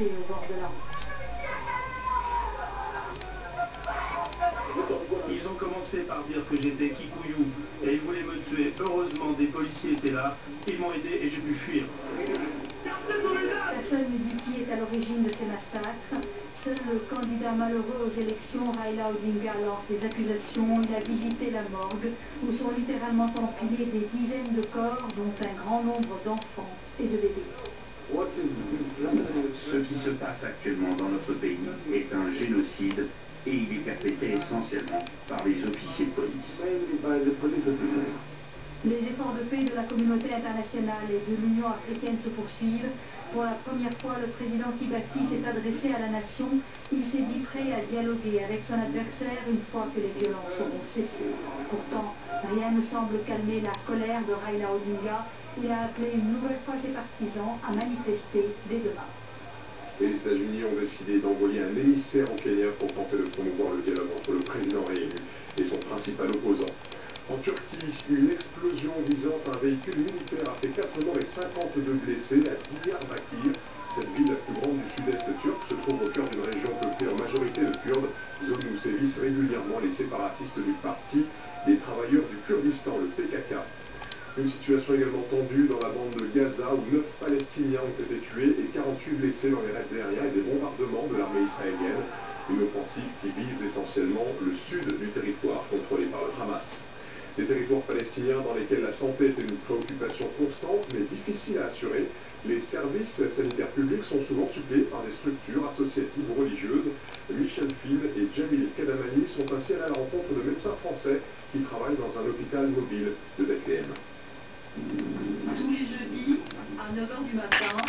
blessés au bord de la route. Ils ont commencé par dire que j'étais Kikuyu et ils voulaient me tuer. Heureusement, des policiers étaient là, ils m'ont aidé et j'ai pu fuir. Personne ne dit qui est à l'origine de ces massacres. Seul le candidat malheureux aux élections, Raila Odinga, lance des accusations. Il a visité la morgue où sont littéralement empilés des dizaines de corps, dont un grand nombre d'enfants et de bébés. Ce qui se passe actuellement dans notre pays est un génocide et il est perpétré essentiellement par les officiers de police. Les efforts de paix de la communauté internationale et de l'Union africaine se poursuivent. Pour la première fois, le président Kibaki s'est adressé à la nation. Il s'est dit prêt à dialoguer avec son adversaire une fois que les violences auront cessé. Pourtant, rien ne semble calmer la colère de Raila Odinga. Il a appelé une nouvelle fois ses partisans à manifester dès demain. Les États-Unis ont décidé d'envoyer un émissaire au Kenya pour tenter de promouvoir le dialogue entre le président réélu et son principal opposant. En Turquie, une explosion visant un véhicule militaire a fait 4 morts et 52 blessés à Diyarbakir. Cette ville, la plus grande du sud-est turc, se trouve au cœur d'une région peuplée en majorité de Kurdes, zone où sévissent régulièrement les séparatistes du Parti des travailleurs du Kurdistan, le PKK. Une situation également tendue dans la bande de Gaza où 9 Palestiniens ont été tués et 48 blessés dans les raids aériens et des bombardements de l'armée israélienne. Une offensive qui vise essentiellement le sud du territoire contrôlé par le Hamas. Des territoires palestiniens dans lesquels la santé est une préoccupation constante mais difficile à assurer. Les services sanitaires publics sont souvent suppléés par des structures associatives ou religieuses. Michel Fil et Jamil Kadamani sont ainsi allés à la rencontre de médecins français qui travaillent dans un hôpital mobile de Bethléem. Tous les jeudis à 9 h du matin.